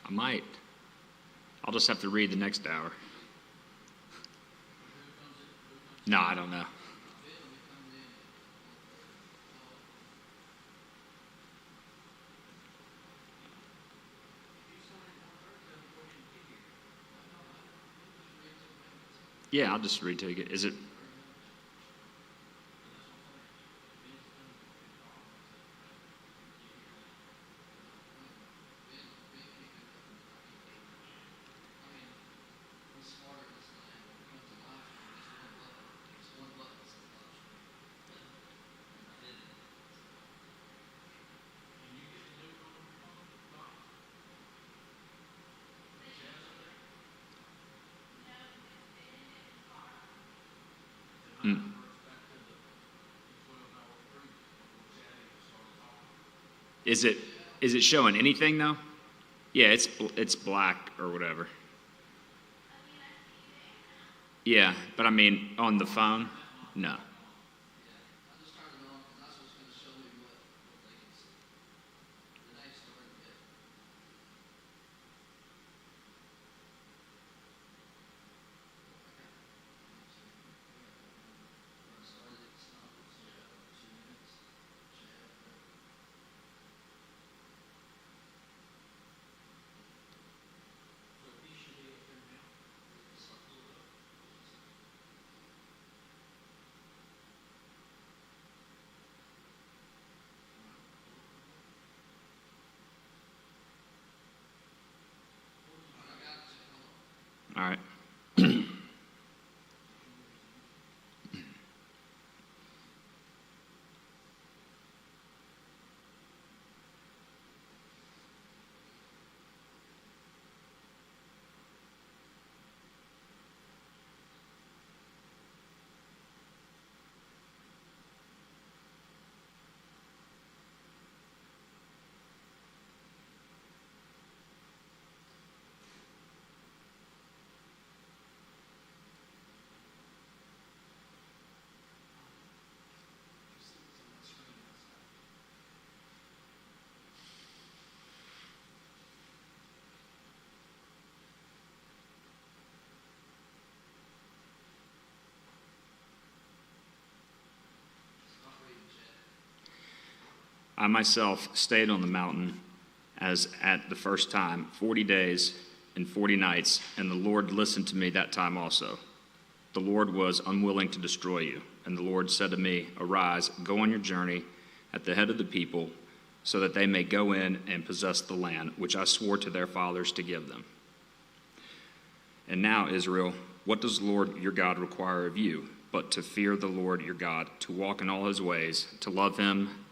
I might. I'll just have to read the next hour. No, I don't know. Yeah, I'll just retake it. Is it? Is it showing anything though? Yeah, it's black or whatever. Yeah, but I mean on the phone, no. All right. I myself stayed on the mountain as at the first time, 40 days and 40 nights, and the Lord listened to me that time also. The Lord was unwilling to destroy you, and the Lord said to me, Arise, go on your journey at the head of the people, so that they may go in and possess the land, which I swore to their fathers to give them. And now, Israel, what does the Lord your God require of you, but to fear the Lord your God, to walk in all his ways, to love him,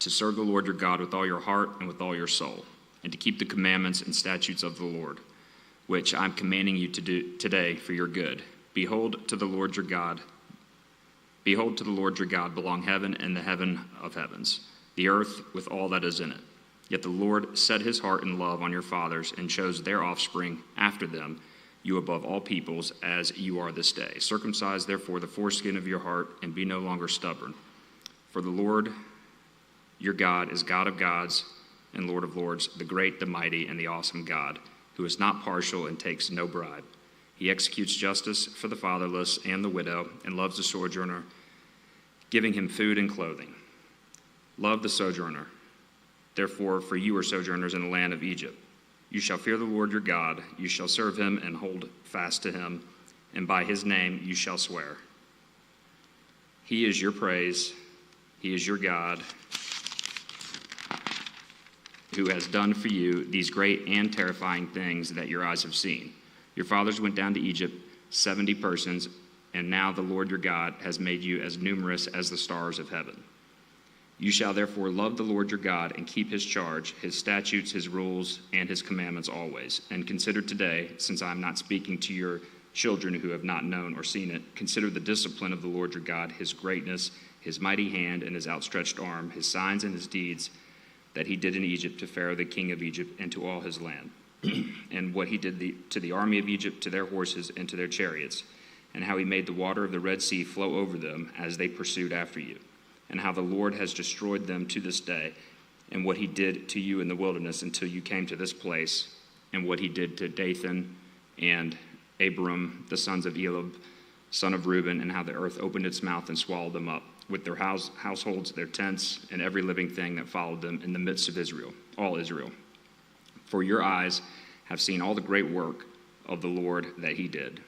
to serve the Lord your God with all your heart and with all your soul, and to keep the commandments and statutes of the Lord, which I'm commanding you to do today for your good. Behold, to the Lord your God belong heaven and the heaven of heavens, the earth with all that is in it. Yet the Lord set his heart in love on your fathers and chose their offspring after them, you above all peoples, as you are this day. Circumcise therefore the foreskin of your heart, and be no longer stubborn. For the Lord your God is God of gods and Lord of lords, the great, the mighty, and the awesome God, who is not partial and takes no bribe. He executes justice for the fatherless and the widow, and loves the sojourner, giving him food and clothing. Love the sojourner. Therefore, for you are sojourners in the land of Egypt. You shall fear the Lord your God. You shall serve him and hold fast to him, and by his name you shall swear. He is your praise. He is your God, who has done for you these great and terrifying things that your eyes have seen. Your fathers went down to Egypt, 70 persons, and now the Lord your God has made you as numerous as the stars of heaven. You shall therefore love the Lord your God and keep his charge, his statutes, his rules, and his commandments always. And consider today, since I am not speaking to your children who have not known or seen it, consider the discipline of the Lord your God, his greatness, his mighty hand, and his outstretched arm, his signs and his deeds, that he did in Egypt to Pharaoh the king of Egypt and to all his land, and what he did to the army of Egypt, to their horses and to their chariots, and how he made the water of the Red Sea flow over them as they pursued after you, and how the Lord has destroyed them to this day, and what he did to you in the wilderness until you came to this place, and what he did to Dathan and Abiram, the sons of Elab, son of Reuben, and how the earth opened its mouth and swallowed them up, with their households, their tents, and every living thing that followed them in the midst of Israel, all Israel. For your eyes have seen all the great work of the Lord that he did.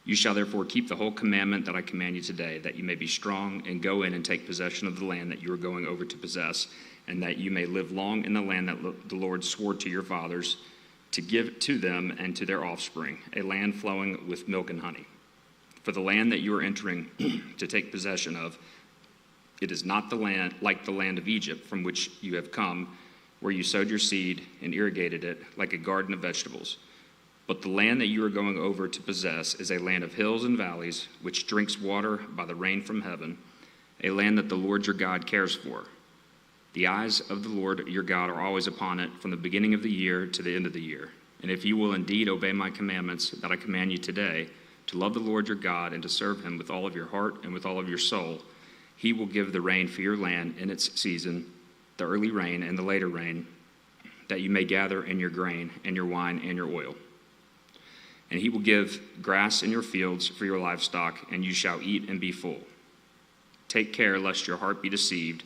You shall therefore keep the whole commandment that I command you today, that you may be strong and go in and take possession of the land that you are going over to possess, and that you may live long in the land that the Lord swore to your fathers to give to them and to their offspring, a land flowing with milk and honey. For the land that you are entering to take possession of, it is not the land like the land of Egypt from which you have come, where you sowed your seed and irrigated it like a garden of vegetables. But the land that you are going over to possess is a land of hills and valleys, which drinks water by the rain from heaven, a land that the Lord your God cares for. The eyes of the Lord your God are always upon it, from the beginning of the year to the end of the year. And if you will indeed obey my commandments that I command you today, to love the Lord your God and to serve him with all of your heart and with all of your soul, he will give the rain for your land in its season, the early rain and the later rain, that you may gather in your grain and your wine and your oil. And he will give grass in your fields for your livestock, and you shall eat and be full. Take care lest your heart be deceived,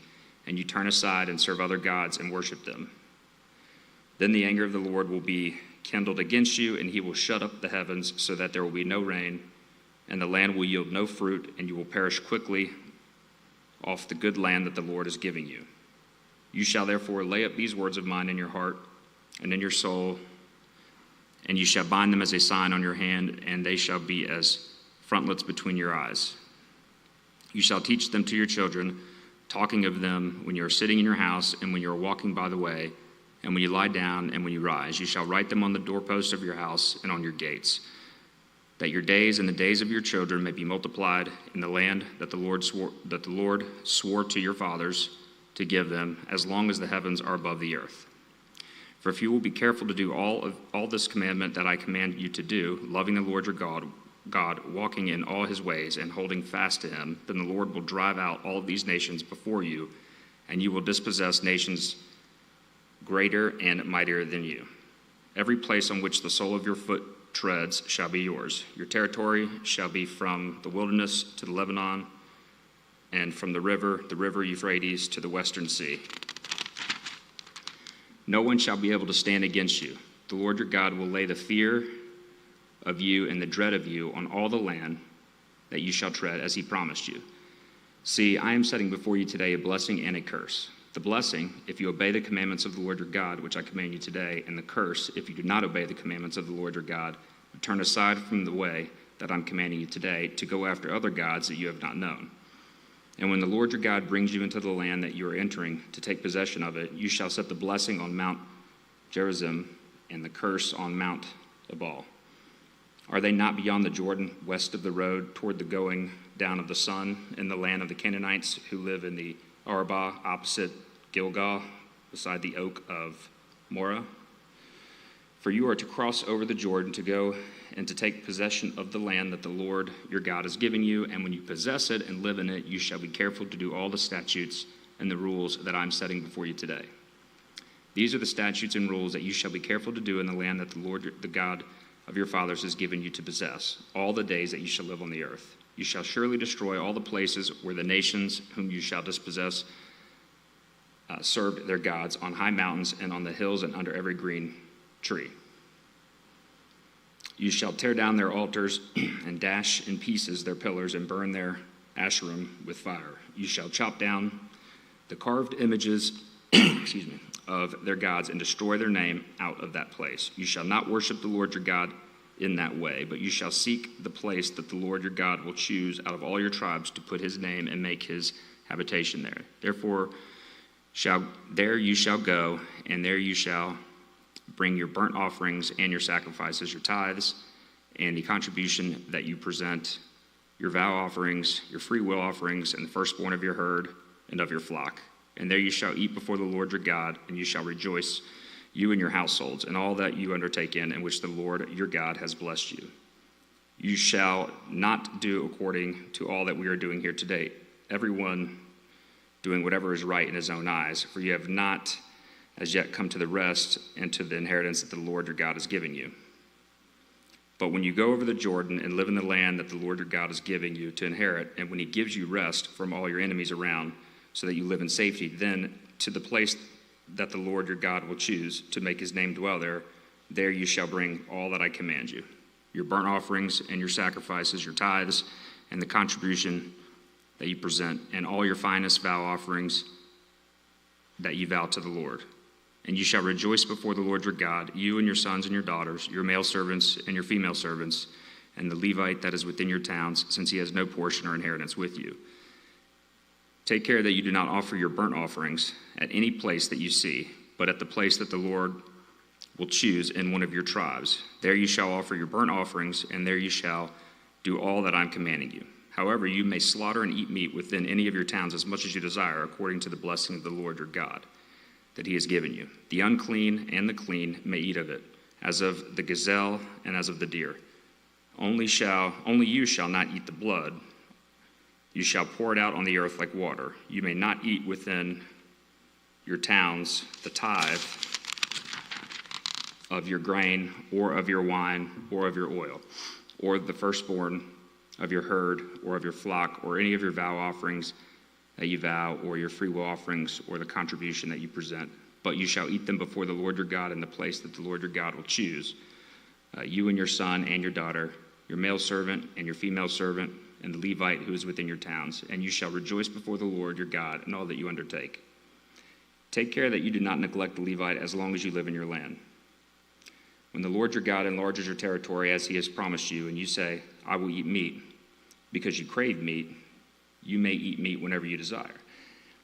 and you turn aside and serve other gods and worship them. Then the anger of the Lord will be kindled against you, and he will shut up the heavens so that there will be no rain, and the land will yield no fruit, and you will perish quickly off the good land that the Lord is giving you. You shall therefore lay up these words of mine in your heart and in your soul, and you shall bind them as a sign on your hand, and they shall be as frontlets between your eyes. You shall teach them to your children, talking of them when you are sitting in your house and when you are walking by the way, and when you lie down and when you rise. You shall write them on the doorposts of your house and on your gates, that your days and the days of your children may be multiplied in the land that the Lord swore to your fathers to give them, as long as the heavens are above the earth. For if you will be careful to do all this commandment that I command you to do, loving the Lord your God, walking in all his ways and holding fast to him, then the Lord will drive out all of these nations before you, and you will dispossess nations greater and mightier than you. Every place on which the sole of your foot treads shall be yours. Your territory shall be from the wilderness to the Lebanon, and from the river Euphrates, to the western sea. No one shall be able to stand against you. The Lord your God will lay the fear of you and the dread of you on all the land that you shall tread, as he promised you. See, I am setting before you today a blessing and a curse. The blessing, if you obey the commandments of the Lord your God, which I command you today, and the curse, if you do not obey the commandments of the Lord your God, but turn aside from the way that I'm commanding you today, to go after other gods that you have not known. And when the Lord your God brings you into the land that you are entering to take possession of it, you shall set the blessing on Mount Gerizim and the curse on Mount Ebal. Are they not beyond the Jordan, west of the road, toward the going down of the sun, in the land of the Canaanites who live in the Arabah, opposite Gilgal, beside the oak of Moreh? For you are to cross over the Jordan to go and to take possession of the land that the Lord your God is giving you, and when you possess it and live in it, you shall be careful to do all the statutes and the rules that I am setting before you today. These are the statutes and rules that you shall be careful to do in the land that the Lord, the God of your fathers, has given you to possess, all the days that you shall live on the earth. You shall surely destroy all the places where the nations whom you shall dispossess served their gods, on high mountains and on the hills and under every green tree. You shall tear down their altars and dash in pieces their pillars and burn their Asherim with fire. You shall chop down the carved images of their gods and destroy their name out of that place. You shall not worship the Lord your God in that way, but you shall seek the place that the Lord your God will choose out of all your tribes to put his name and make his habitation there. Therefore, there you shall go, and there you shall bring your burnt offerings and your sacrifices, your tithes, and the contribution that you present, your vow offerings, your free will offerings, and the firstborn of your herd and of your flock. And there you shall eat before the Lord your God, and you shall rejoice, you and your households, and all that you undertake in which the Lord your God has blessed you. You shall not do according to all that we are doing here today. Everyone doing whatever is right in his own eyes, for you have not as yet come to the rest and to the inheritance that the Lord your God is giving you. But when you go over the Jordan and live in the land that the Lord your God is giving you to inherit, and when he gives you rest from all your enemies around, so that you live in safety, then to the place that the Lord your God will choose to make his name dwell there, there you shall bring all that I command you, your burnt offerings and your sacrifices, your tithes, and the contribution that you present, and all your finest vow offerings that you vow to the Lord. And you shall rejoice before the Lord your God, you and your sons and your daughters, your male servants and your female servants, and the Levite that is within your towns, since he has no portion or inheritance with you. Take care that you do not offer your burnt offerings at any place that you see, but at the place that the Lord will choose in one of your tribes. There you shall offer your burnt offerings, and there you shall do all that I'm commanding you. However, you may slaughter and eat meat within any of your towns as much as you desire, according to the blessing of the Lord your God that he has given you. The unclean and the clean may eat of it, as of the gazelle and as of the deer. Only you shall not eat the blood. You shall pour it out on the earth like water. You may not eat within your towns the tithe of your grain, or of your wine, or of your oil, or the firstborn of your herd, or of your flock, or any of your vow offerings that you vow, or your freewill offerings, or the contribution that you present. But you shall eat them before the Lord your God in the place that the Lord your God will choose, you and your son and your daughter, your male servant and your female servant, and the Levite who is within your towns. And you shall rejoice before the Lord your God in all that you undertake. Take care that you do not neglect the Levite as long as you live in your land. When the Lord your God enlarges your territory as he has promised you, and you say, I will eat meat, because you crave meat, you may eat meat whenever you desire.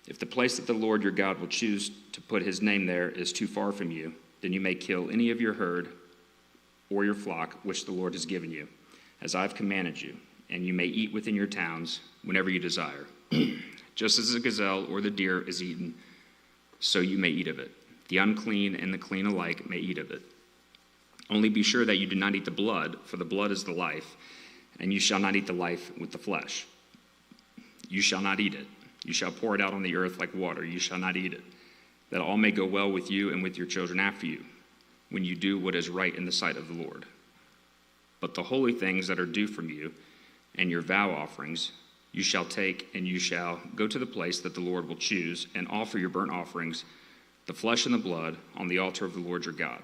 If the place that the Lord your God will choose to put his name there is too far from you, then you may kill any of your herd or your flock which the Lord has given you, as I've commanded you, and you may eat within your towns whenever you desire. Just as the gazelle or the deer is eaten, so you may eat of it. The unclean and the clean alike may eat of it. Only be sure that you do not eat the blood, for the blood is the life, and you shall not eat the life with the flesh. You shall not eat it. You shall pour it out on the earth like water. You shall not eat it, that all may go well with you and with your children after you, when you do what is right in the sight of the Lord. But the holy things that are due from you, and your vow offerings, you shall take, and you shall go to the place that the Lord will choose, and offer your burnt offerings, the flesh and the blood, on the altar of the Lord your God.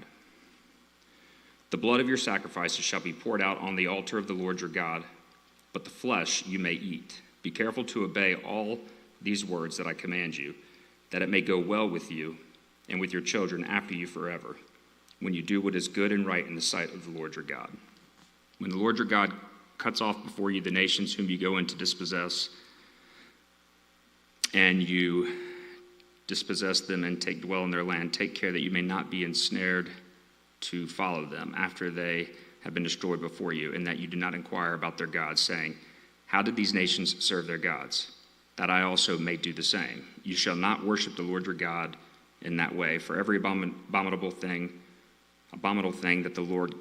The blood of your sacrifices shall be poured out on the altar of the Lord your God, but the flesh you may eat. Be careful to obey all these words that I command you, that it may go well with you and with your children after you forever, when you do what is good and right in the sight of the Lord your God. When the Lord your God cuts off before you the nations whom you go in to dispossess, and you dispossess them and take dwell in their land, take care that you may not be ensnared to follow them after they have been destroyed before you, and that you do not inquire about their gods, saying, how did these nations serve their gods? That I also may do the same. You shall not worship the Lord your God in that way, for every abominable thing that the Lord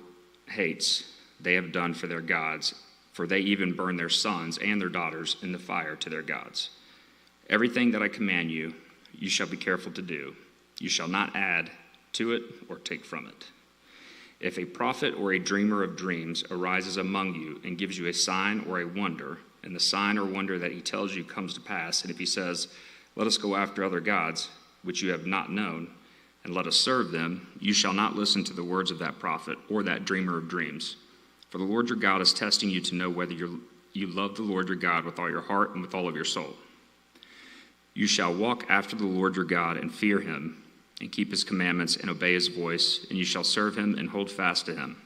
hates, they have done for their gods, for they even burn their sons and their daughters in the fire to their gods. Everything that I command you, you shall be careful to do. You shall not add to it or take from it. If a prophet or a dreamer of dreams arises among you and gives you a sign or a wonder, and the sign or wonder that he tells you comes to pass, and if he says, let us go after other gods, which you have not known, and let us serve them, you shall not listen to the words of that prophet or that dreamer of dreams. For the Lord your God is testing you to know whether you love the Lord your God with all your heart and with all of your soul. You shall walk after the Lord your God and fear him, and keep his commandments and obey his voice, and you shall serve him and hold fast to him.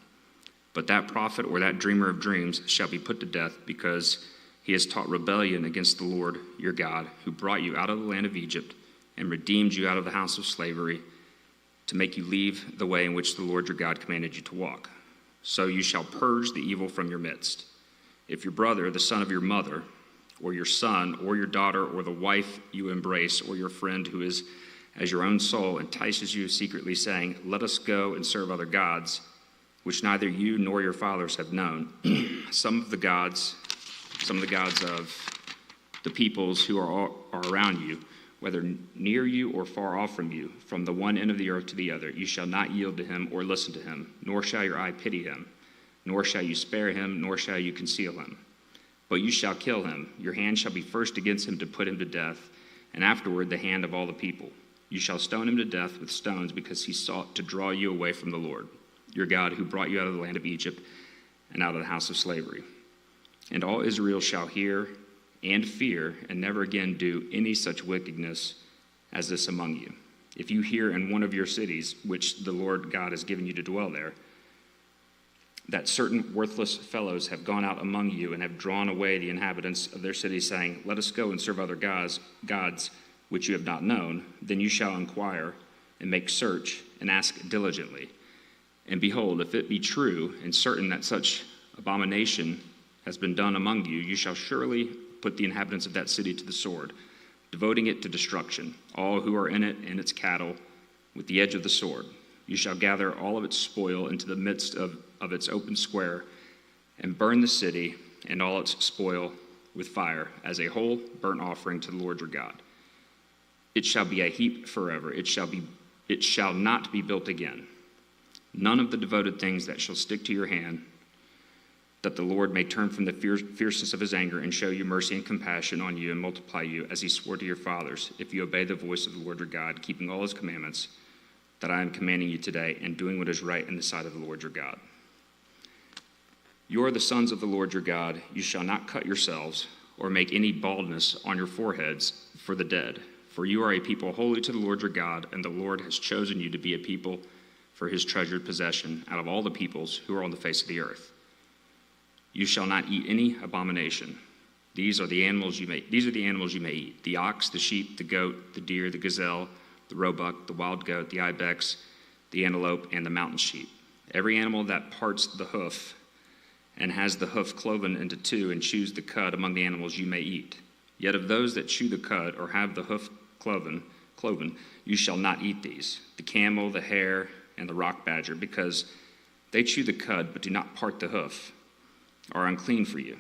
But that prophet or that dreamer of dreams shall be put to death, because he has taught rebellion against the Lord your God, who brought you out of the land of Egypt and redeemed you out of the house of slavery, to make you leave the way in which the Lord your God commanded you to walk. So you shall purge the evil from your midst. If your brother, the son of your mother, or your son, or your daughter, or the wife you embrace, or your friend who is as your own soul entices you secretly, saying, let us go and serve other gods, which neither you nor your fathers have known, some of the gods of the peoples who are around you, whether near you or far off from you, from the one end of the earth to the other. You shall not yield to him or listen to him, nor shall your eye pity him, nor shall you spare him, nor shall you conceal him. But you shall kill him. Your hand shall be first against him to put him to death, and afterward the hand of all the people. You shall stone him to death with stones, because he sought to draw you away from the Lord, your God, who brought you out of the land of Egypt and out of the house of slavery. And all Israel shall hear and fear, and never again do any such wickedness as this among you. If you hear in one of your cities, which the Lord God has given you to dwell there, that certain worthless fellows have gone out among you and have drawn away the inhabitants of their cities, saying, let us go and serve other gods which you have not known, then you shall inquire and make search and ask diligently. And behold, if it be true and certain that such abomination has been done among you, you shall surely put the inhabitants of that city to the sword, devoting it to destruction, all who are in it and its cattle, with the edge of the sword. You shall gather all of its spoil into the midst of its open square, and burn the city and all its spoil with fire, as a whole burnt offering to the Lord your God. It shall be a heap forever. It shall not be built again. None of the devoted things that shall stick to your hand, that the Lord may turn from the fierceness of his anger and show you mercy and compassion on you and multiply you, as he swore to your fathers, if you obey the voice of the Lord your God, keeping all his commandments that I am commanding you today, and doing what is right in the sight of the Lord your God. You are the sons of the Lord your God. You shall not cut yourselves or make any baldness on your foreheads for the dead, for you are a people holy to the Lord your God, and the Lord has chosen you to be a people for his treasured possession out of all the peoples who are on the face of the earth. You shall not eat any abomination. These are the animals you may eat: the ox, the sheep, the goat, the deer, the gazelle, the roebuck, the wild goat, the ibex, the antelope, and the mountain sheep. Every animal that parts the hoof and has the hoof cloven into two and chews the cud among the animals you may eat. Yet of those that chew the cud or have the hoof cloven, you shall not eat these: the camel, the hare, and the rock badger, because they chew the cud but do not part the hoof, are unclean for you.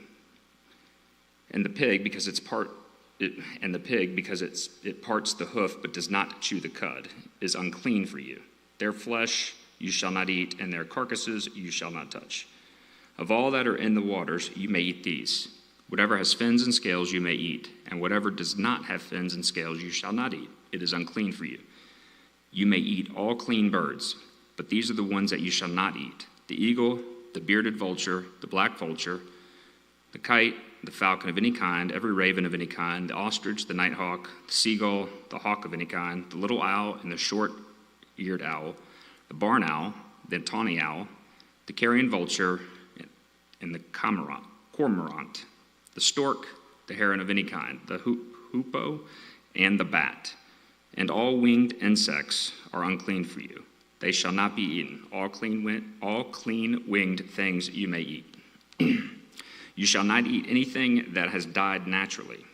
And the pig, because it parts the hoof but does not chew the cud, is unclean for you. Their flesh you shall not eat, and their carcasses you shall not touch. Of all that are in the waters you may eat these. Whatever has fins and scales you may eat, and whatever does not have fins and scales you shall not eat. It is unclean for you. You may eat all clean birds, but these are the ones that you shall not eat: the eagle, the bearded vulture, the black vulture, the kite, the falcon of any kind, every raven of any kind, the ostrich, the nighthawk, the seagull, the hawk of any kind, the little owl and the short-eared owl, the barn owl, the tawny owl, the carrion vulture, and the cormorant, the stork, the heron of any kind, the hoopoe, and the bat. And all winged insects are unclean for you. They shall not be eaten. All clean winged things you may eat. You shall not eat anything that has died naturally.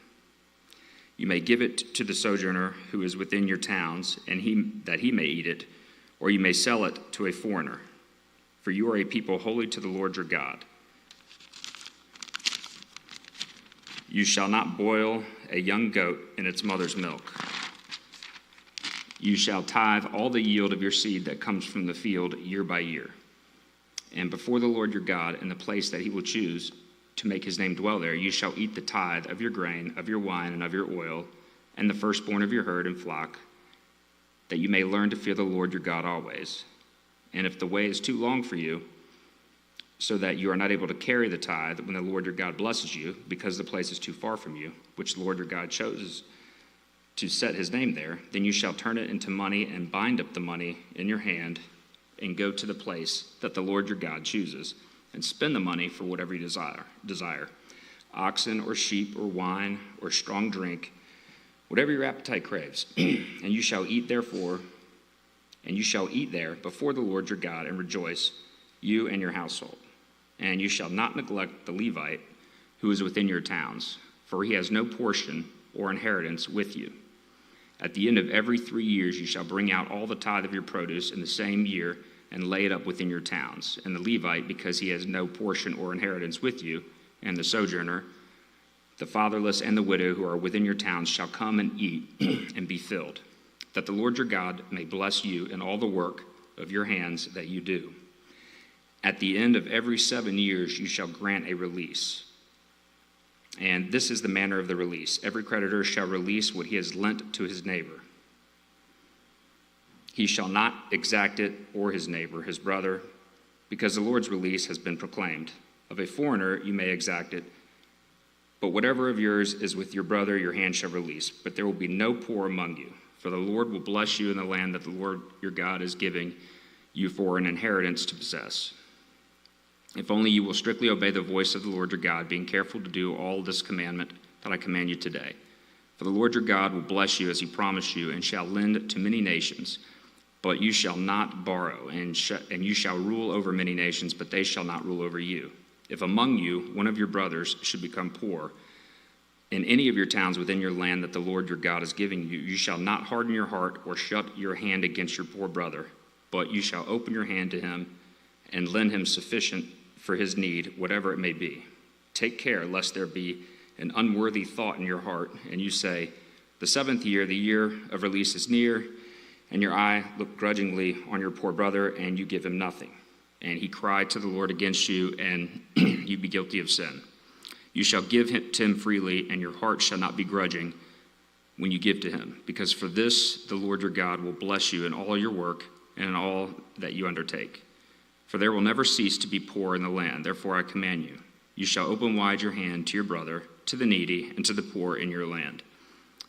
You may give it to the sojourner who is within your towns, and that he may eat it, or you may sell it to a foreigner. For you are a people holy to the Lord your God. You shall not boil a young goat in its mother's milk. You shall tithe all the yield of your seed that comes from the field year by year. And before the Lord your God, in the place that he will choose to make his name dwell there, you shall eat the tithe of your grain, of your wine, and of your oil, and the firstborn of your herd and flock, that you may learn to fear the Lord your God always. And if the way is too long for you, so that you are not able to carry the tithe when the Lord your God blesses you, because the place is too far from you, which the Lord your God chooses to set his name there, then you shall turn it into money and bind up the money in your hand and go to the place that the Lord your God chooses and spend the money for whatever you desire: oxen or sheep or wine or strong drink, whatever your appetite craves. And you shall eat there before the Lord your God, and rejoice, you and your household. And you shall not neglect the Levite who is within your towns, for he has no portion or inheritance with you. At the end of every 3 years you shall bring out all the tithe of your produce in the same year and lay it up within your towns. And the Levite, because he has no portion or inheritance with you, and the sojourner, The fatherless and the widow who are within your towns shall come and eat and be filled, that the Lord your God may bless you in all the work of your hands that you do. At the end of every 7 years you shall grant a release. And this is the manner of the release. Every creditor shall release what he has lent to his neighbor. He shall not exact it or his neighbor, his brother, because the Lord's release has been proclaimed. Of a foreigner you may exact it, but whatever of yours is with your brother, your hand shall release. But there will be no poor among you, for the Lord will bless you in the land that the Lord your God is giving you for an inheritance to possess. If only you will strictly obey the voice of the Lord your God, being careful to do all this commandment that I command you today. For the Lord your God will bless you as he promised you, and shall lend to many nations, but you shall not borrow, and you shall rule over many nations, but they shall not rule over you. If among you one of your brothers should become poor in any of your towns within your land that the Lord your God is giving you, you shall not harden your heart or shut your hand against your poor brother, but you shall open your hand to him and lend him sufficient for his need, whatever it may be. Take care lest there be an unworthy thought in your heart, and you say, the 7th year, the year of release is near, and your eye look grudgingly on your poor brother, and you give him nothing. And he cried to the Lord against you, and you be guilty of sin. You shall give to him freely, and your heart shall not be grudging when you give to him, because for this the Lord your God will bless you in all your work and in all that you undertake. For there will never cease to be poor in the land. Therefore I command you, you shall open wide your hand to your brother, to the needy, and to the poor in your land.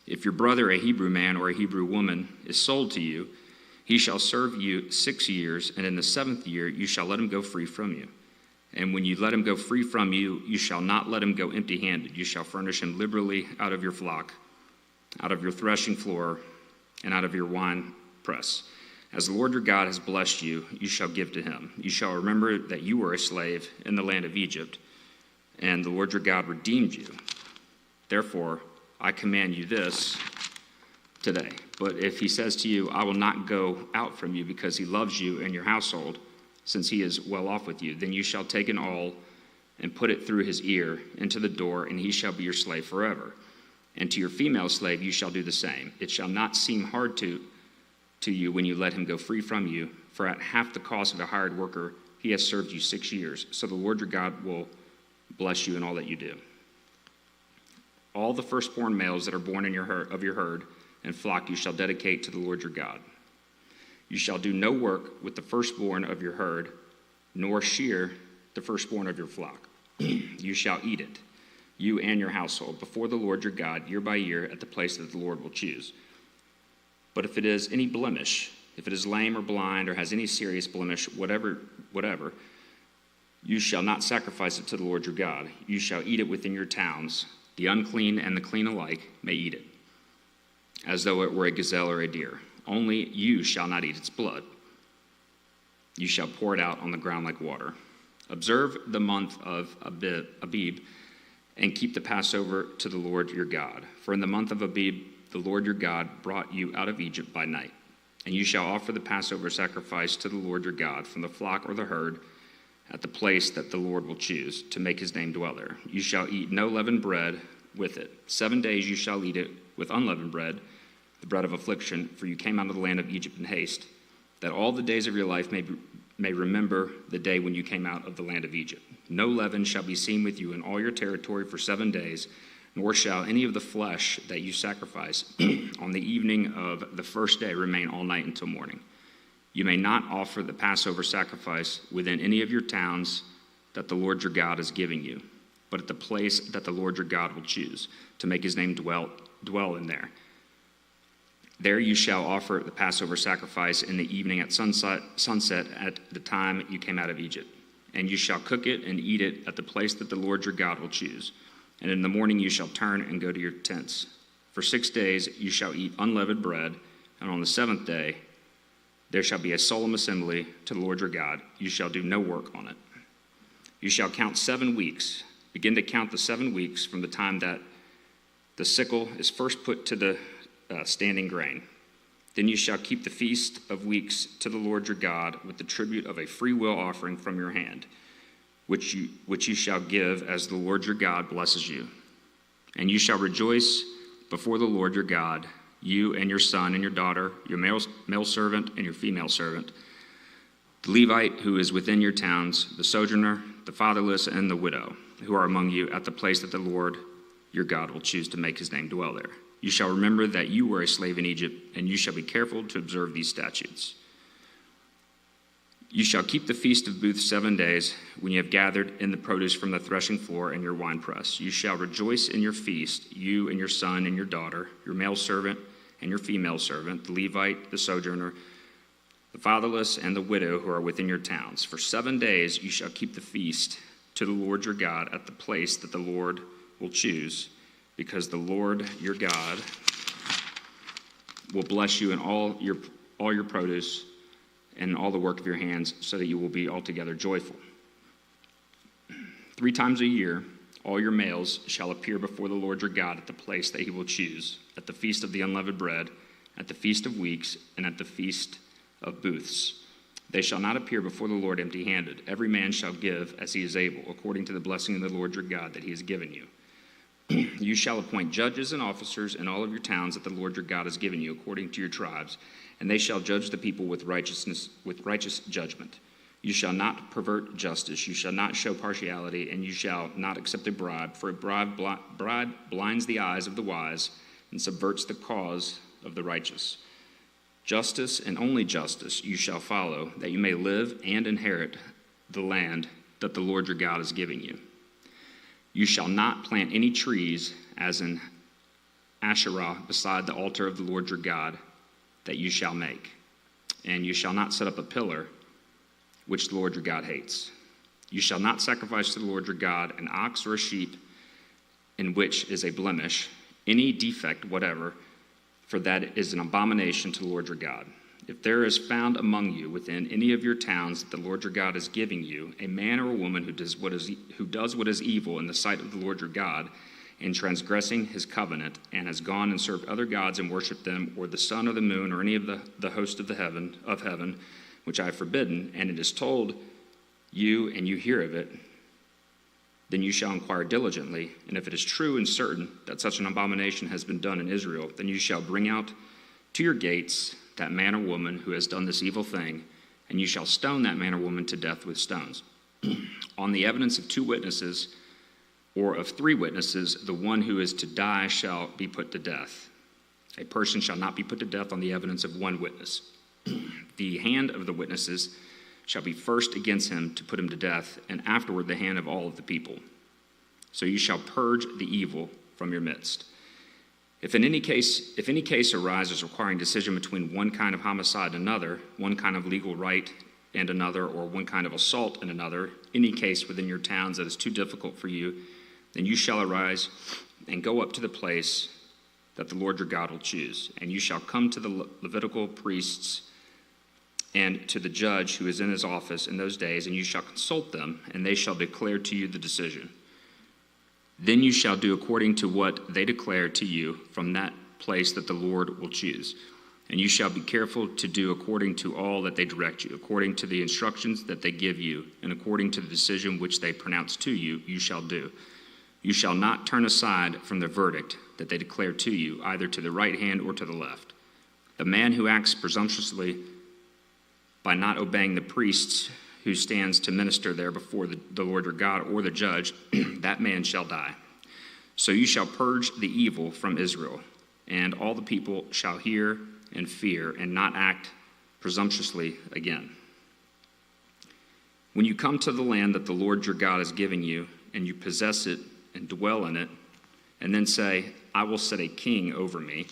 If your brother, a Hebrew man or a Hebrew woman, is sold to you, he shall serve you 6 years, and in the 7th year you shall let him go free from you. And when you let him go free from you, you shall not let him go empty-handed. You shall furnish him liberally out of your flock, out of your threshing floor, and out of your wine press. As the Lord your God has blessed you, you shall give to him. You shall remember that you were a slave in the land of Egypt, and the Lord your God redeemed you. Therefore, I command you this today. But if he says to you, I will not go out from you because he loves you and your household, since he is well off with you, then you shall take an awl and put it through his ear into the door, and he shall be your slave forever. And to your female slave you shall do the same. It shall not seem hard to you when you let him go free from you, for at half the cost of a hired worker he has served you 6 years. So the Lord your God will bless you in all that you do. All the firstborn males that are born in your herd and flock you shall dedicate to the Lord your God. You shall do no work with the firstborn of your herd, nor shear the firstborn of your flock. You shall eat it, you and your household, before the Lord your God, year by year, at the place that the Lord will choose. But if it is any blemish, if it is lame or blind or has any serious blemish, whatever, you shall not sacrifice it to the Lord your God. You shall eat it within your towns. The unclean and the clean alike may eat it, as though it were a gazelle or a deer. Only you shall not eat its blood. You shall pour it out on the ground like water. Observe the month of Abib, and keep the Passover to the Lord your God. For in the month of Abib, the Lord your God brought you out of Egypt by night. And you shall offer the Passover sacrifice to the Lord your God from the flock or the herd at the place that the Lord will choose to make his name dwell there. You shall eat no leavened bread with it. 7 days you shall eat it with unleavened bread, the bread of affliction, for you came out of the land of Egypt in haste, that all the days of your life may remember the day when you came out of the land of Egypt. No leaven shall be seen with you in all your territory for 7 days, nor shall any of the flesh that you sacrifice on the evening of the first day remain all night until morning. You may not offer the Passover sacrifice within any of your towns that the Lord your God is giving you, but at the place that the Lord your God will choose to make his name dwell in there. There you shall offer the Passover sacrifice in the evening at sunset at the time you came out of Egypt. And you shall cook it and eat it at the place that the Lord your God will choose. And in the morning you shall turn and go to your tents. For 6 days you shall eat unleavened bread, and on the 7th day there shall be a solemn assembly to the Lord your God. You shall do no work on it. You shall count 7 weeks. Begin to count the 7 weeks from the time that the sickle is first put to the standing grain. Then you shall keep the feast of weeks to the Lord your God with the tribute of a freewill offering from your hand, which you shall give as the Lord your God blesses you. And you shall rejoice before the Lord your God, you and your son and your daughter, your male servant and your female servant, the Levite who is within your towns, the sojourner, the fatherless, and the widow, who are among you at the place that the Lord your God will choose to make his name dwell there. You shall remember that you were a slave in Egypt, and you shall be careful to observe these statutes. You shall keep the feast of booths 7 days, when you have gathered in the produce from the threshing floor and your winepress. You shall rejoice in your feast, you and your son and your daughter, your male servant and your female servant, the Levite, the sojourner, the fatherless, and the widow who are within your towns. For 7 days you shall keep the feast to the Lord your God at the place that the Lord will choose, because the Lord your God will bless you in all your produce and all the work of your hands, so that you will be altogether joyful. 3 times a year all your males shall appear before the Lord your God at the place that he will choose, at the feast of the unleavened bread, at the feast of weeks, and at the feast of booths. They shall not appear before the Lord empty-handed. Every man shall give as he is able, according to the blessing of the Lord your God that he has given you. You shall appoint judges and officers in all of your towns that the Lord your God has given you, according to your tribes, and they shall judge the people with righteous judgment. You shall not pervert justice, you shall not show partiality, and you shall not accept a bribe, for a bribe blinds the eyes of the wise and subverts the cause of the righteous. Justice and only justice you shall follow, that you may live and inherit the land that the Lord your God is giving you. You shall not plant any trees, as in Asherah, beside the altar of the Lord your God, that you shall make. And you shall not set up a pillar, which the Lord your God hates. You shall not sacrifice to the Lord your God an ox or a sheep in which is a blemish, any defect whatever, for that is an abomination to the Lord your God. If there is found among you within any of your towns that the Lord your God is giving you, a man or a woman who does what is evil in the sight of the Lord your God, in transgressing his covenant, and has gone and served other gods and worshipped them, or the sun or the moon, or any of the host of heaven, which I have forbidden, and it is told you and you hear of it, then you shall inquire diligently, and if it is true and certain that such an abomination has been done in Israel, then you shall bring out to your gates that man or woman who has done this evil thing, and you shall stone that man or woman to death with stones. On the evidence of 2 witnesses, or of 3 witnesses, the one who is to die shall be put to death. A person shall not be put to death on the evidence of 1 witness. The hand of the witnesses shall be first against him to put him to death, and afterward the hand of all of the people. So you shall purge the evil from your midst. If any case arises requiring decision between one kind of homicide and another, one kind of legal right and another, or one kind of assault and another, any case within your towns that is too difficult for you, then you shall arise and go up to the place that the Lord your God will choose. And you shall come to the Levitical priests and to the judge who is in his office in those days, and you shall consult them, and they shall declare to you the decision. Then you shall do according to what they declare to you from that place that the Lord will choose. And you shall be careful to do according to all that they direct you, according to the instructions that they give you, and according to the decision which they pronounce to you, you shall do. You shall not turn aside from the verdict that they declare to you, either to the right hand or to the left. The man who acts presumptuously by not obeying the priests who stands to minister there before the Lord your God or the judge, that man shall die. So you shall purge the evil from Israel, and all the people shall hear and fear, and not act presumptuously again. When you come to the land that the Lord your God is giving you, and you possess it and dwell in it, and then say, I will set a king over me,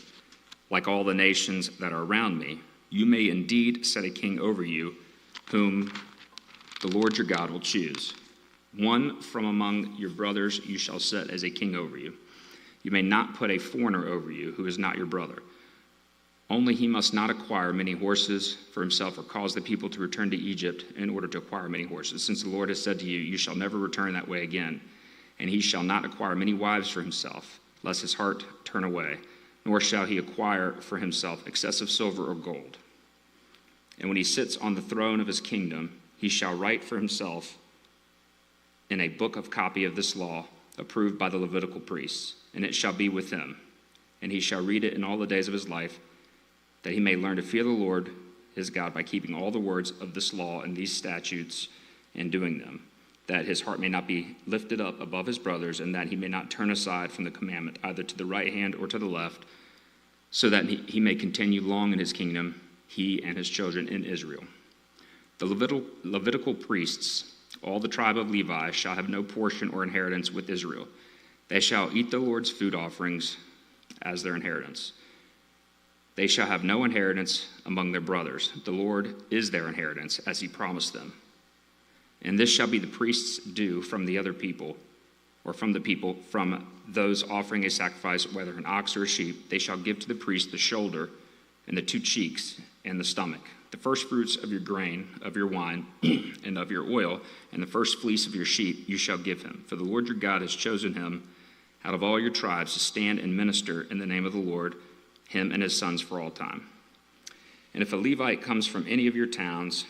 like all the nations that are around me, you may indeed set a king over you, whom the Lord your God will choose. One from among your brothers you shall set as a king over you. You may not put a foreigner over you who is not your brother. Only he must not acquire many horses for himself, or cause the people to return to Egypt in order to acquire many horses, since the Lord has said to you, you shall never return that way again. And he shall not acquire many wives for himself, lest his heart turn away, nor shall he acquire for himself excessive silver or gold. And when he sits on the throne of his kingdom, he shall write for himself in a book of copy of this law approved by the Levitical priests, and it shall be with him. And he shall read it in all the days of his life, that he may learn to fear the Lord his God by keeping all the words of this law and these statutes and doing them, that his heart may not be lifted up above his brothers, and that he may not turn aside from the commandment, either to the right hand or to the left, so that he may continue long in his kingdom, he and his children in Israel. The Levitical priests, all the tribe of Levi, shall have no portion or inheritance with Israel. They shall eat the Lord's food offerings as their inheritance. They shall have no inheritance among their brothers. The Lord is their inheritance, as he promised them. And this shall be the priest's due from the other people, or from the people, from those offering a sacrifice, whether an ox or a sheep. They shall give to the priest the shoulder and the 2 cheeks and the stomach, the first fruits of your grain, of your wine, and of your oil, and the first fleece of your sheep you shall give him. For the Lord your God has chosen him out of all your tribes to stand and minister in the name of the Lord, him and his sons for all time. And if a Levite comes from any of your towns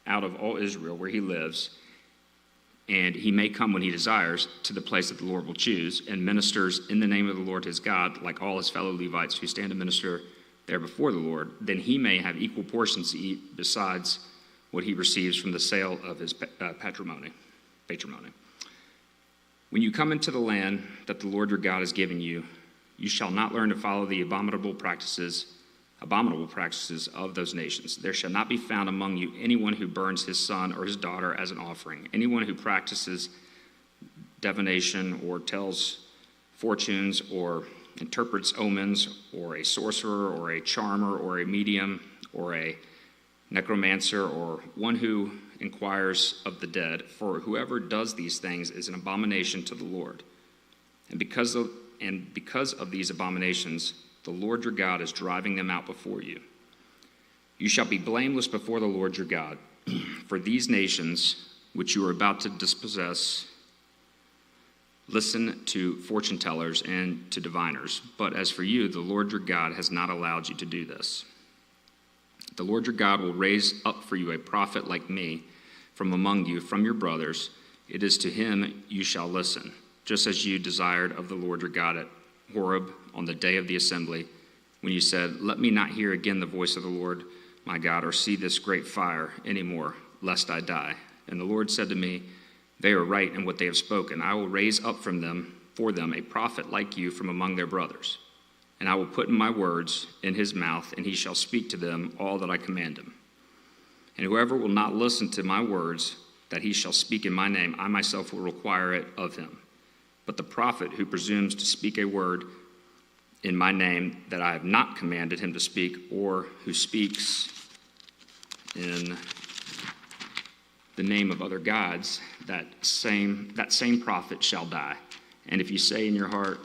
out of all Israel where he lives, and he may come when he desires to the place that the Lord will choose, and ministers in the name of the Lord his God, like all his fellow Levites who stand to minister there before the Lord, then he may have equal portions to eat besides what he receives from the sale of his patrimony. When you come into the land that the Lord your God has given you, you shall not learn to follow the abominable practices of those nations. There shall not be found among you anyone who burns his son or his daughter as an offering, anyone who practices divination or tells fortunes or interprets omens, or a sorcerer or a charmer or a medium or a necromancer, or one who inquires of the dead. For whoever does these things is an abomination to the Lord. And because of these abominations, the Lord your God is driving them out before you. You shall be blameless before the Lord your God. For these nations which you are about to dispossess listen to fortune tellers and to diviners. But as for you, the Lord your God has not allowed you to do this. The Lord your God will raise up for you a prophet like me from among you, from your brothers. It is to him you shall listen, just as you desired of the Lord your God at Horeb on the day of the assembly, when you said, let me not hear again the voice of the Lord my God, or see this great fire any more, lest I die. And the Lord said to me, they are right in what they have spoken. I will raise up for them a prophet like you from among their brothers. And I will put my words in his mouth, and he shall speak to them all that I command him. And whoever will not listen to my words that he shall speak in my name, I myself will require it of him. But the prophet who presumes to speak a word in my name that I have not commanded him to speak, or who speaks in the name of other gods, that same prophet shall die. And if you say in your heart,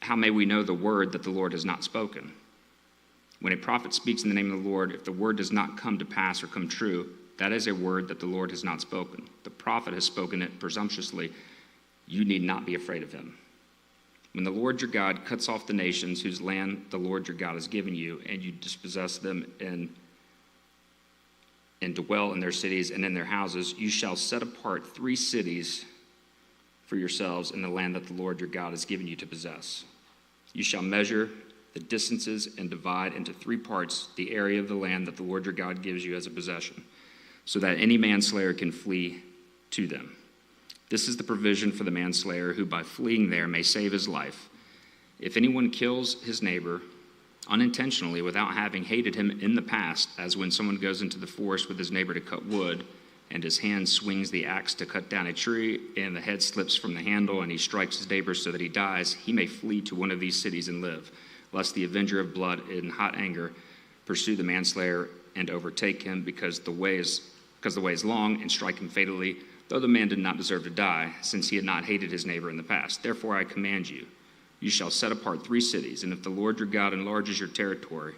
how may we know the word that the Lord has not spoken? When a prophet speaks in the name of the Lord, if the word does not come to pass or come true, that is a word that the Lord has not spoken. The prophet has spoken it presumptuously. You need not be afraid of him. When the Lord your God cuts off the nations whose land the Lord your God has given you, and you dispossess them and dwell in their cities and in their houses, you shall set apart 3 cities for yourselves in the land that the Lord your God has given you to possess. You shall measure the distances and divide into 3 parts the area of the land that the Lord your God gives you as a possession, so that any manslayer can flee to them. This is the provision for the manslayer who by fleeing there may save his life. If anyone kills his neighbor unintentionally without having hated him in the past, as when someone goes into the forest with his neighbor to cut wood, and his hand swings the axe to cut down a tree, and the head slips from the handle, and he strikes his neighbor so that he dies, he may flee to one of these cities and live, lest the avenger of blood in hot anger pursue the manslayer and overtake him, because the way is long, and strike him fatally, though the man did not deserve to die, since he had not hated his neighbor in the past. Therefore I command you, you shall set apart 3 cities, and if the Lord your God enlarges your territory,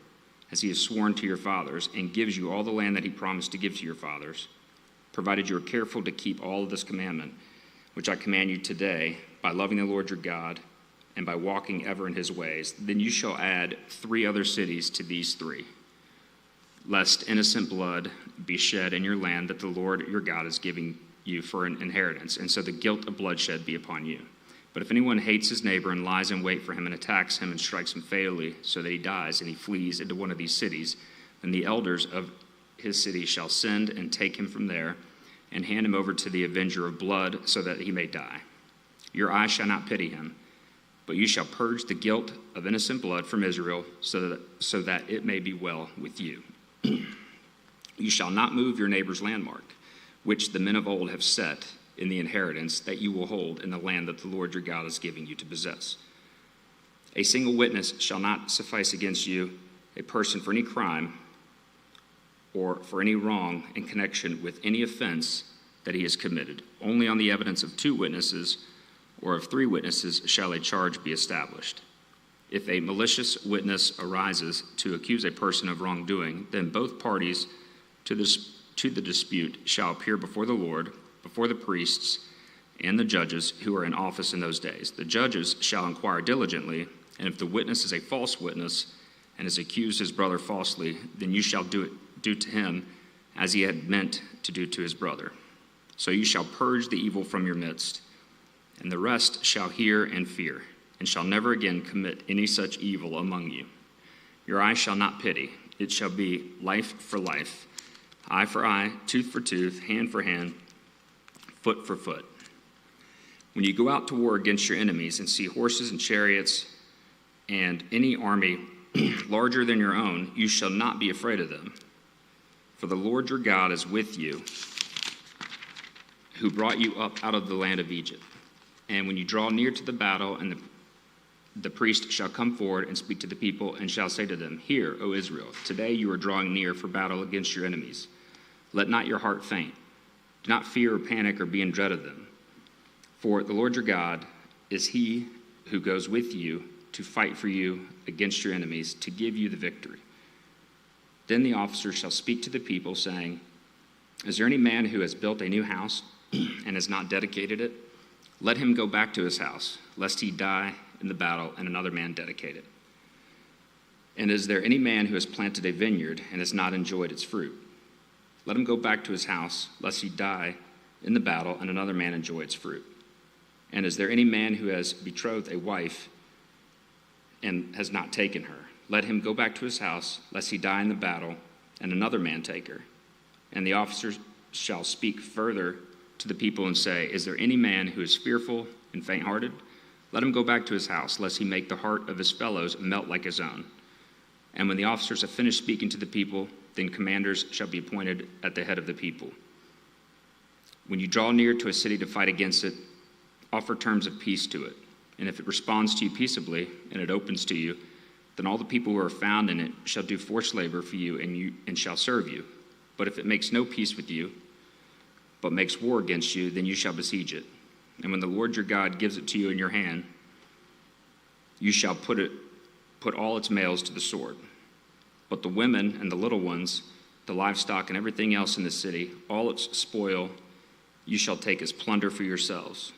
as he has sworn to your fathers, and gives you all the land that he promised to give to your fathers, provided you are careful to keep all of this commandment, which I command you today, by loving the Lord your God, and by walking ever in his ways, then you shall add 3 other cities to these 3, lest innocent blood be shed in your land that the Lord your God is giving you for an inheritance, and so the guilt of bloodshed be upon you. But if anyone hates his neighbor and lies in wait for him and attacks him and strikes him fatally so that he dies and he flees into one of these cities, then the elders of his city shall send and take him from there and hand him over to the avenger of blood so that he may die. Your eye shall not pity him, but you shall purge the guilt of innocent blood from Israel so that it may be well with you. You shall not move your neighbor's landmark, which the men of old have set in the inheritance that you will hold in the land that the Lord your God is giving you to possess. A single witness shall not suffice against you, a person for any crime or for any wrong in connection with any offense that he has committed. Only on the evidence of 2 witnesses or of 3 witnesses shall a charge be established. If a malicious witness arises to accuse a person of wrongdoing, then both parties to the dispute shall appear before the Lord, before the priests and the judges who are in office in those days. The judges shall inquire diligently, and if the witness is a false witness and has accused his brother falsely, then you shall do to him as he had meant to do to his brother. So you shall purge the evil from your midst, and the rest shall hear and fear, and shall never again commit any such evil among you. Your eye shall not pity. It shall be life for life, eye for eye, tooth for tooth, hand for hand, foot for foot. When you go out to war against your enemies and see horses and chariots and any army larger than your own, you shall not be afraid of them. For the Lord your God is with you, who brought you up out of the land of Egypt. And when you draw near to the battle, and the priest shall come forward and speak to the people, and shall say to them, Hear, O Israel, today you are drawing near for battle against your enemies. Let not your heart faint. Do not fear or panic or be in dread of them. For the Lord your God is he who goes with you to fight for you against your enemies, to give you the victory. Then the officer shall speak to the people, saying, Is there any man who has built a new house and has not dedicated it? Let him go back to his house, lest he die in the battle and another man dedicate it. And is there any man who has planted a vineyard and has not enjoyed its fruit? Let him go back to his house, lest he die in the battle and another man enjoy its fruit. And is there any man who has betrothed a wife and has not taken her? Let him go back to his house, lest he die in the battle and another man take her. And the officers shall speak further to the people and say, Is there any man who is fearful and faint-hearted? Let him go back to his house, lest he make the heart of his fellows melt like his own. And when the officers have finished speaking to the people, then commanders shall be appointed at the head of the people. When you draw near to a city to fight against it, offer terms of peace to it. And if it responds to you peaceably, and it opens to you, then all the people who are found in it shall do forced labor for you and shall serve you. But if it makes no peace with you, but makes war against you, then you shall besiege it. And when the Lord your God gives it to you in your hand, you shall put all its males to the sword. But the women and the little ones, the livestock and everything else in the city, all its spoil, you shall take as plunder for yourselves.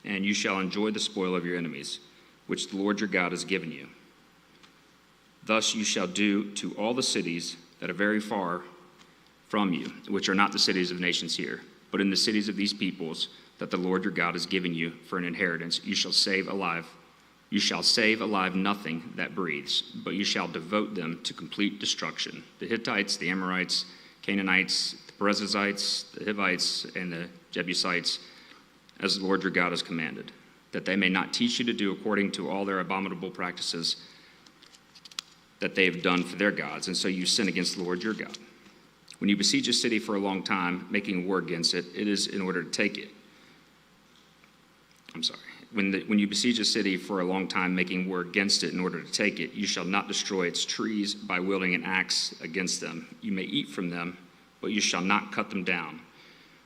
And you shall enjoy the spoil of your enemies, which the Lord your God has given you. Thus you shall do to all the cities that are very far from you, which are not the cities of nations here, but in the cities of these peoples that the Lord your God has given you for an inheritance, you shall save alive. You shall save alive nothing that breathes, but you shall devote them to complete destruction. The Hittites, the Amorites, Canaanites, the Perizzites, the Hivites, and the Jebusites, as the Lord your God has commanded, that they may not teach you to do according to all their abominable practices that they have done for their gods, and so you sin against the Lord your God. When you besiege a city for a long time, making war against it, it is in order to take it. When you besiege a city for a long time, making war against it in order to take it, you shall not destroy its trees by wielding an axe against them. You may eat from them, but you shall not cut them down.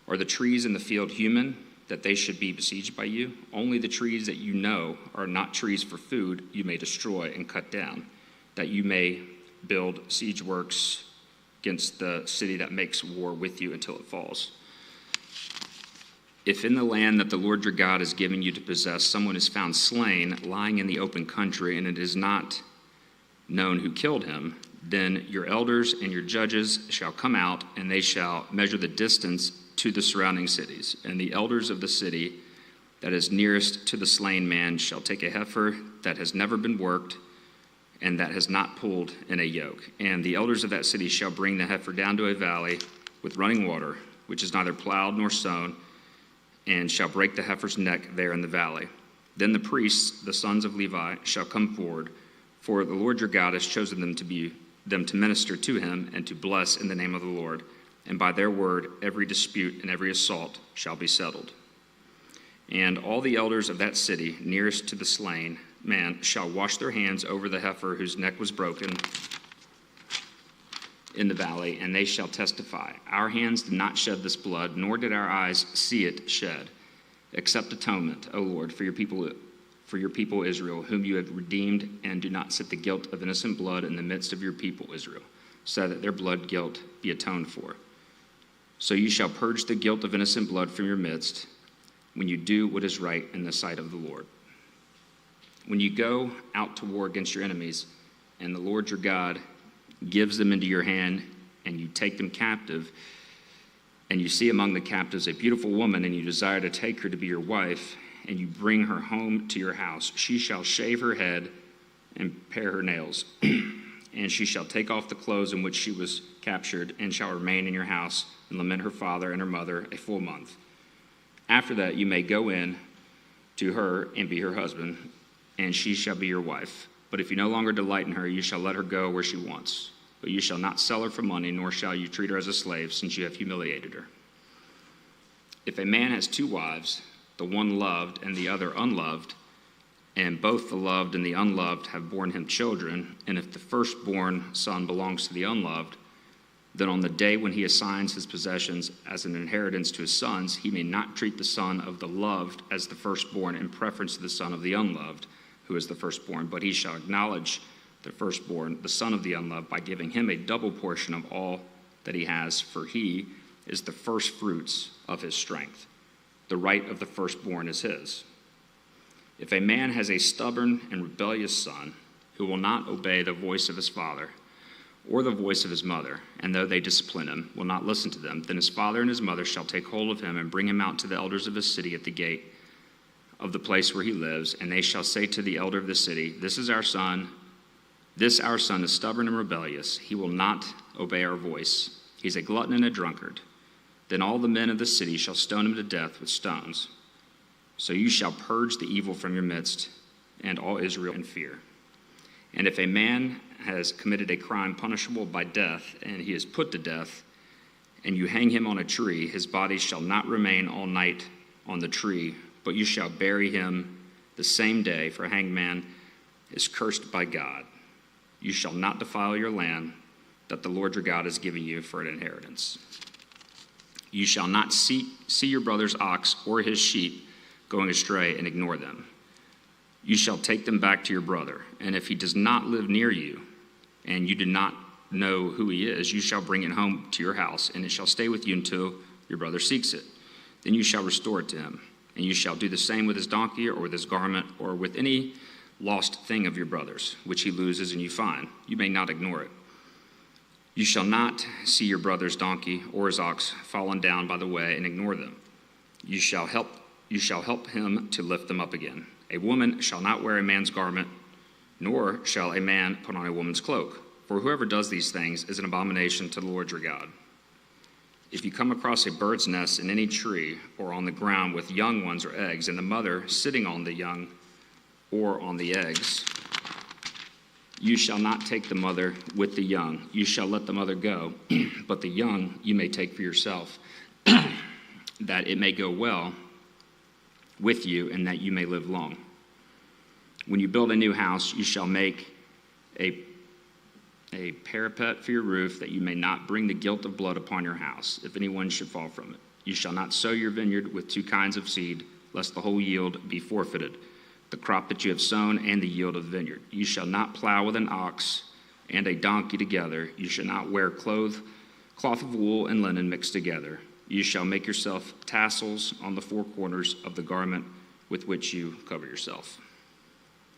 Are the trees in the field human, that they should be besieged by you? Only the trees that you know are not trees for food you may destroy and cut down, that you may build siege works against the city that makes war with you until it falls. If in the land that the Lord your God is giving you to possess, someone is found slain, lying in the open country, and it is not known who killed him, then your elders and your judges shall come out, and they shall measure the distance to the surrounding cities. And the elders of the city that is nearest to the slain man shall take a heifer that has never been worked and that has not pulled in a yoke. And the elders of that city shall bring the heifer down to a valley with running water, which is neither plowed nor sown, and shall break the heifer's neck there in the valley. Then the priests, the sons of Levi, shall come forward, for the Lord your God has chosen them to minister to him and to bless in the name of the Lord. And by their word every dispute and every assault shall be settled. And all the elders of that city nearest to the slain man shall wash their hands over the heifer whose neck was broken in the valley, and they shall testify, our hands did not shed this blood, nor did our eyes see it shed, except atonement, O Lord, for your people Israel, whom you have redeemed, and do not set the guilt of innocent blood in the midst of your people Israel, so that their blood guilt be atoned for. So you shall purge the guilt of innocent blood from your midst, when you do what is right in the sight of the Lord. When you go out to war against your enemies, and the Lord your God gives them into your hand, and you take them captive, and you see among the captives a beautiful woman, and you desire to take her to be your wife, and you bring her home to your house, she shall shave her head and pare her nails, and she shall take off the clothes in which she was captured, and shall remain in your house, and lament her father and her mother a full month. After that you may go in to her and be her husband, and she shall be your wife. But if you no longer delight in her, you shall let her go where she wants. But you shall not sell her for money, nor shall you treat her as a slave, since you have humiliated her. If a man has two wives, the one loved and the other unloved, and both the loved and the unloved have borne him children, and if the firstborn son belongs to the unloved, then on the day when he assigns his possessions as an inheritance to his sons, he may not treat the son of the loved as the firstborn in preference to the son of the unloved, who is the firstborn, but he shall acknowledge the firstborn, the son of the unloved, by giving him a double portion of all that he has, for he is the first fruits of his strength. The right of the firstborn is his. If a man has a stubborn and rebellious son, who will not obey the voice of his father or the voice of his mother, and though they discipline him, will not listen to them, then his father and his mother shall take hold of him and bring him out to the elders of his city at the gate of the place where he lives, and they shall say to the elder of the city, This our son is stubborn and rebellious. He will not obey our voice. He's a glutton and a drunkard. Then all the men of the city shall stone him to death with stones. So you shall purge the evil from your midst, and all Israel in fear. And if a man has committed a crime punishable by death, and he is put to death, and you hang him on a tree, his body shall not remain all night on the tree, but you shall bury him the same day, for a hanged man is cursed by God. You shall not defile your land that the Lord your God is giving you for an inheritance. You shall not see your brother's ox or his sheep going astray and ignore them. You shall take them back to your brother, and if he does not live near you, and you do not know who he is, you shall bring it home to your house, and it shall stay with you until your brother seeks it. Then you shall restore it to him, and you shall do the same with his donkey or with his garment or with any lost thing of your brother's, which he loses and you find. You may not ignore it. You shall not see your brother's donkey or his ox fallen down by the way and ignore them. You shall help him to lift them up again. A woman shall not wear a man's garment, nor shall a man put on a woman's cloak. For whoever does these things is an abomination to the Lord your God. If you come across a bird's nest in any tree or on the ground with young ones or eggs, and the mother sitting on the young or on the eggs, you shall not take the mother with the young. You shall let the mother go, but the young you may take for yourself, that it may go well with you and that you may live long. When you build a new house, you shall make a parapet for your roof, that you may not bring the guilt of blood upon your house, if anyone should fall from it. You shall not sow your vineyard with two kinds of seed, lest the whole yield be forfeited, the crop that you have sown and the yield of the vineyard. You shall not plow with an ox and a donkey together. You shall not wear cloth of wool and linen mixed together. You shall make yourself tassels on the four corners of the garment with which you cover yourself.